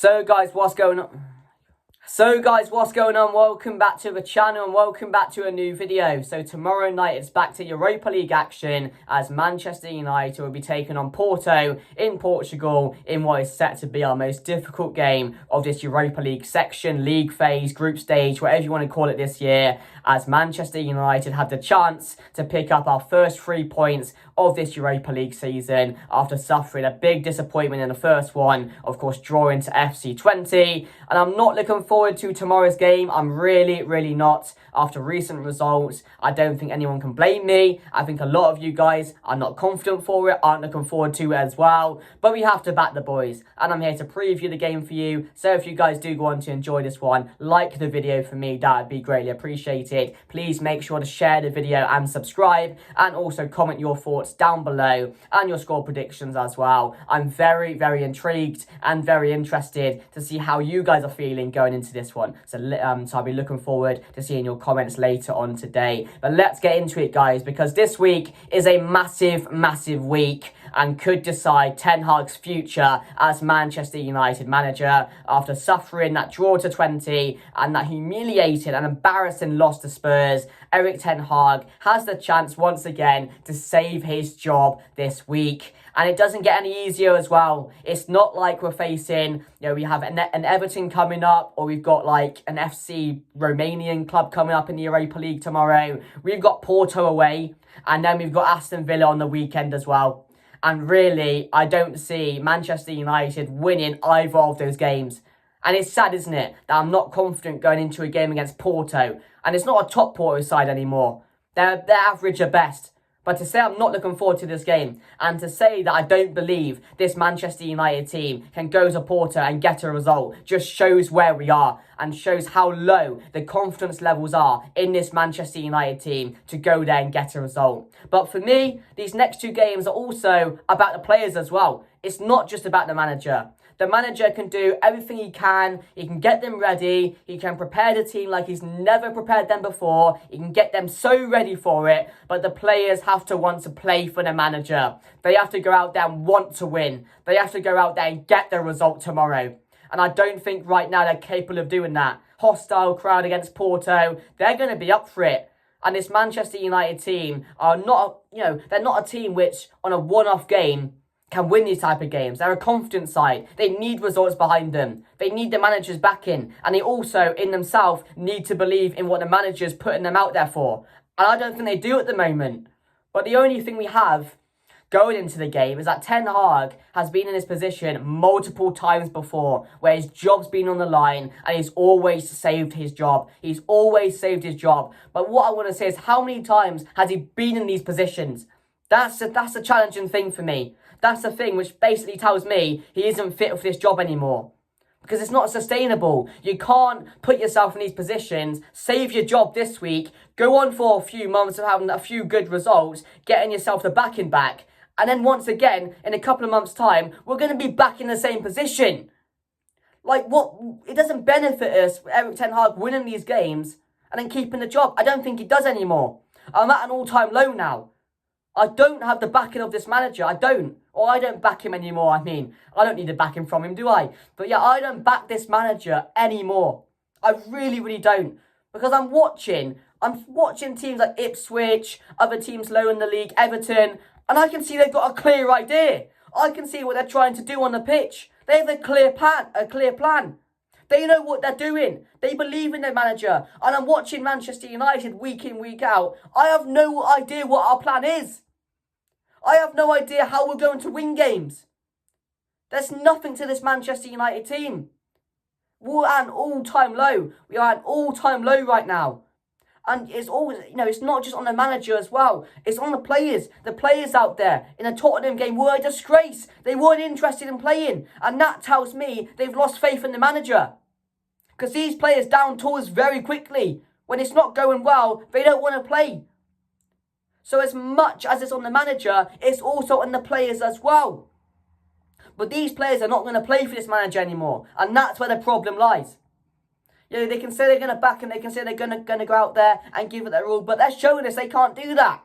So guys, what's going on? Welcome back to the channel and welcome back to a new video. So tomorrow night it's back to Europa League action as Manchester United will be taking on Porto in Portugal in what is set to be our most difficult game of this Europa League section, league phase, group stage, whatever you want to call it this year, as Manchester United had the chance to pick up our first 3 points of this Europa League season after suffering a big disappointment in the first one, of course drawing to FC 20. And I'm not looking forward to tomorrow's game. I'm really not. After recent results, I don't think anyone can blame me. I think a lot of you guys are not confident for it, aren't looking forward to it as well. But we have to back the boys. And I'm here to preview the game for you. So if you guys do want to enjoy this one, like the video for me, that would be greatly appreciated. Please make sure to share the video and subscribe. And also comment your thoughts down below and your score predictions as well. I'm very intrigued and very interested to see how you guys are feeling going into this one. So I'll be looking forward to seeing your comments later on today. But let's get into it, guys, because this week is a massive week and could decide Ten Hag's future as Manchester United manager after suffering that draw to 20 and that humiliating and embarrassing loss to Spurs. Erik Ten Hag has the chance once again to save his job this week. And it doesn't get any easier as well. It's not like we're facing, we have an Everton coming up, or we've got like an FC Romanian club coming up in the Europa League tomorrow. We've got Porto away, and then we've got Aston Villa on the weekend as well. And really, I don't see Manchester United winning either of those games. And it's sad, isn't it, that I'm not confident going into a game against Porto. And it's not a top Porto side anymore. They're average at best. But to say I'm not looking forward to this game, and to say that I don't believe this Manchester United team can go to Porto and get a result, just shows where we are and shows how low the confidence levels are in this Manchester United team to go there and get a result. But for me, these next 2 games are also about the players as well. It's not just about the manager. The manager can do everything he can get them ready, he can prepare the team like he's never prepared them before, he can get them so ready for it, but the players have to want to play for the manager. They have to go out there and want to win. They have to go out there and get the result tomorrow. And I don't think right now they're capable of doing that. Hostile crowd against Porto, they're going to be up for it. And this Manchester United team are not, they're not a team which on a one-off game can win these type of games. They're a confident side. They need results behind them. They need the manager's backing. And they also, in themselves, need to believe in what the manager's putting them out there for. And I don't think they do at the moment. But the only thing we have going into the game is that Ten Hag has been in this position multiple times before, where his job's been on the line and he's always saved his job. He's always saved his job. But what I want to say is, how many times has he been in these positions? That's a challenging thing for me. That's the thing which basically tells me he isn't fit for this job anymore. Because it's not sustainable. You can't put yourself in these positions, save your job this week, go on for a few months of having a few good results, getting yourself the backing back. And then once again, in a couple of months' time, we're going to be back in the same position. Like, what? It doesn't benefit us, Erik Ten Hag winning these games and then keeping the job. I don't think he does anymore. I'm at an all-time low now. I don't have the backing of this manager. I don't. Or I don't back him anymore, I mean. I don't need to back him from him, do I? But yeah, I don't back this manager anymore. I really don't. Because I'm watching teams like Ipswich, other teams low in the league, Everton, and I can see they've got a clear idea. I can see what they're trying to do on the pitch. They have a clear plan. They know what they're doing. They believe in their manager. And I'm watching Manchester United week in, week out. I have no idea what our plan is. I have no idea how we're going to win games. There's nothing to this Manchester United team. We're at an all-time low. We are at an all-time low right now. And it's always, it's not just on the manager as well. It's on the players. The players out there in a Tottenham game were a disgrace. They weren't interested in playing. And that tells me they've lost faith in the manager. Because these players down tools very quickly. When it's not going well, they don't want to play. So as much as it's on the manager, it's also on the players as well. But these players are not going to play for this manager anymore. And that's where the problem lies. They can say they're going to back him, they can say they're going to go out there and give it their all, but they're showing us they can't do that.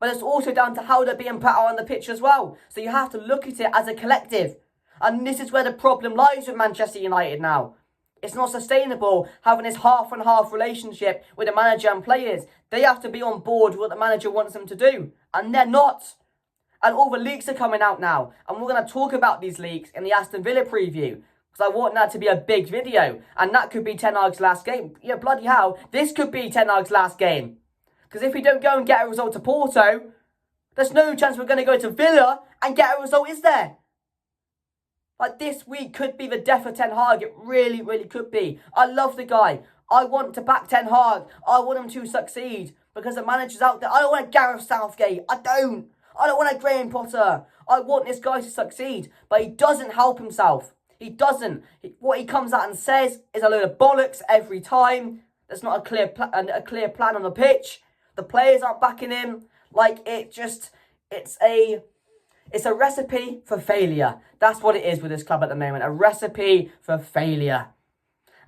But it's also down to how they're being put out on the pitch as well. So you have to look at it as a collective. And this is where the problem lies with Manchester United now. It's not sustainable having this half and half relationship with the manager and players. They have to be on board with what the manager wants them to do. And they're not. And all the leaks are coming out now. And we're going to talk about these leaks in the Aston Villa preview. Because I want that to be a big video. And that could be Ten Hag's last game. Yeah, bloody hell. This could be Ten Hag's last game. Because if we don't go and get a result to Porto, there's no chance we're going to go to Villa and get a result, is there? Like, this week could be the death of Ten Hag. It really, really could be. I love the guy. I want to back Ten Hag. I want him to succeed. Because the manager's out there. I don't want a Gareth Southgate. I don't want a Graham Potter. I want this guy to succeed. But he doesn't help himself. He doesn't. What he comes out and says is a load of bollocks every time. There's not a clear plan on the pitch. The players aren't backing him. Like, it's a recipe for failure. That's what it is with this club at the moment. A recipe for failure.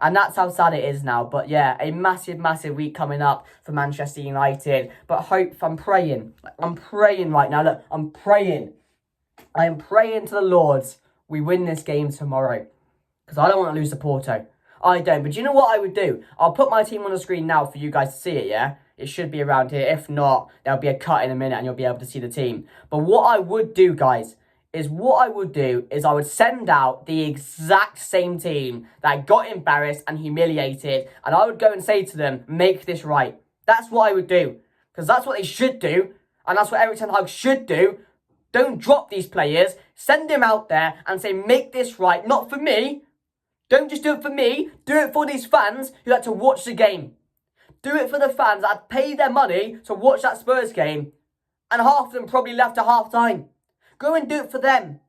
And that's how sad it is now. But yeah, a massive, massive week coming up for Manchester United. But I'm praying. I'm praying right now. Look, I'm praying. I am praying to the Lord we win this game tomorrow. Because I don't want to lose to Porto. I don't. But do you know what I would do? I'll put my team on the screen now for you guys to see it, yeah? It should be around here. If not, there'll be a cut in a minute and you'll be able to see the team. But what I would do, guys, is I would send out the exact same team that got embarrassed and humiliated. And I would go and say to them, make this right. That's what I would do. Because that's what they should do. And that's what Eric Ten Hag should do. Don't drop these players. Send them out there and say, make this right. Not for me. Don't just do it for me. Do it for these fans who like to watch the game. Do it for the fans that pay their money to watch that Spurs game. And half of them probably left at half time. Go and do it for them.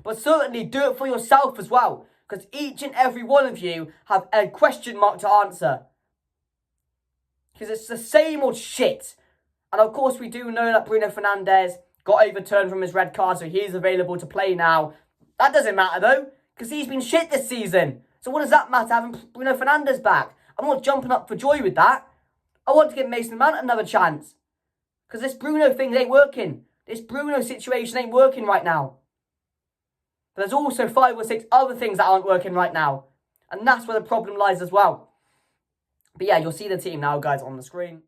But certainly do it for yourself as well. Because each and every one of you have a question mark to answer. Because it's the same old shit. And of course we do know that Bruno Fernandes got overturned from his red card, so he's available to play now. That doesn't matter though. Because he's been shit this season. So what does that matter having Bruno Fernandes back? I'm not jumping up for joy with that. I want to give Mason Mount another chance. Because this Bruno thing ain't working. This Bruno situation ain't working right now. But there's also 5 or 6 other things that aren't working right now. And that's where the problem lies as well. But yeah, you'll see the team now, guys, on the screen.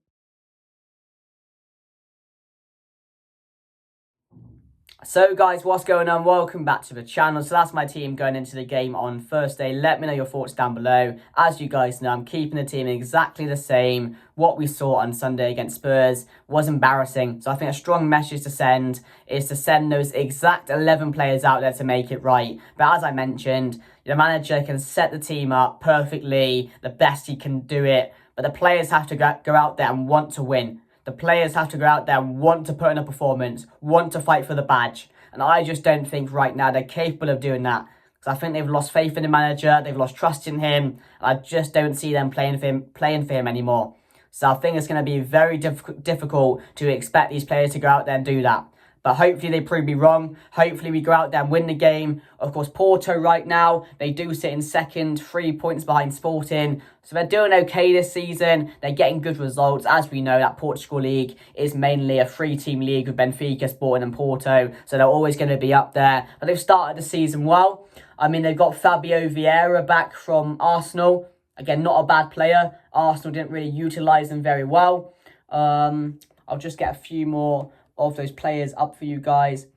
So guys, what's going on? Welcome back to the channel. So that's my team going into the game on Thursday. Let me know your thoughts down below. As you guys know, I'm keeping the team exactly the same. What we saw on Sunday against Spurs was embarrassing. So I think a strong message to send is to send those exact 11 players out there to make it right. But as I mentioned, the manager can set the team up perfectly, the best he can do it. But the players have to go out there and want to win. The players have to go out there and want to put in a performance, want to fight for the badge. And I just don't think right now they're capable of doing that. Because I think they've lost faith in the manager, they've lost trust in him. And I just don't see them playing for him anymore. So I think it's going to be very difficult to expect these players to go out there and do that. But hopefully they prove me wrong. Hopefully we go out there and win the game. Of course, Porto right now, they do sit in second, 3 points behind Sporting. So they're doing okay this season. They're getting good results. As we know, that Portugal league is mainly a 3-team league with Benfica, Sporting and Porto. So they're always going to be up there. But they've started the season well. I mean, they've got Fabio Vieira back from Arsenal. Again, not a bad player. Arsenal didn't really utilise him very well. I'll just get a few more of those players up for you guys.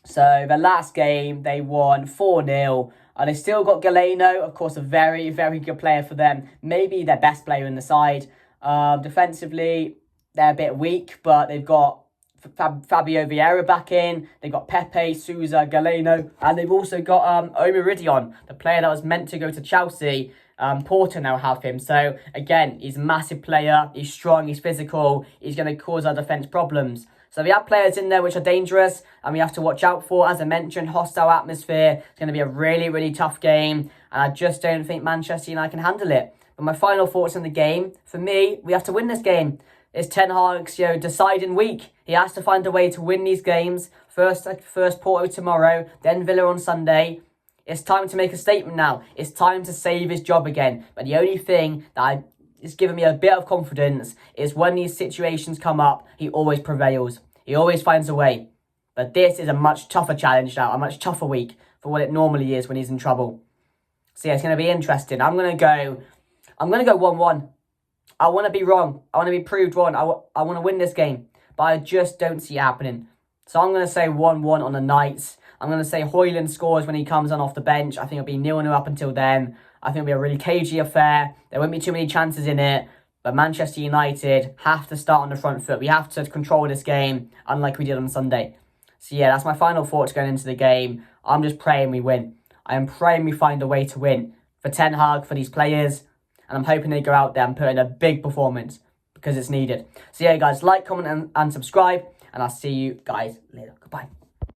So the last game they won 4-0 and they still got Galeno, of course, a very, very good player for them, maybe their best player in the side. Defensively they're a bit weak, but they've got Fabio Vieira back in, they've got Pepe, Sousa, Galeno, and they've also got Omaridion, the player that was meant to go to Chelsea. Porto now have him. So again, he's a massive player, he's strong, he's physical, he's going to cause our defence problems. So we have players in there which are dangerous and we have to watch out for. As I mentioned, hostile atmosphere. It's going to be a really, really tough game. And I just don't think Manchester United can handle it. But my final thoughts on the game, for me, we have to win this game. It's Ten Hag's deciding week. He has to find a way to win these games. First Porto tomorrow, then Villa on Sunday. It's time to make a statement now. It's time to save his job again. But the only thing that is giving me a bit of confidence is when these situations come up, he always prevails. He always finds a way. But this is a much tougher challenge now, a much tougher week for what it normally is when he's in trouble. So yeah, it's going to be interesting. I'm going to go 1-1. I want to be wrong. I want to be proved wrong. I want to win this game. But I just don't see it happening. So I'm going to say 1-1 on the Knights. I'm going to say Højlund scores when he comes on off the bench. I think it'll be 0-0 up until then. I think it'll be a really cagey affair. There won't be too many chances in it. But Manchester United have to start on the front foot. We have to control this game, unlike we did on Sunday. So yeah, that's my final thoughts going into the game. I'm just praying we win. I am praying we find a way to win. For Ten Hag, for these players. And I'm hoping they go out there and put in a big performance. Because it's needed. So yeah, guys, like, comment, and subscribe. And I'll see you guys later. Goodbye.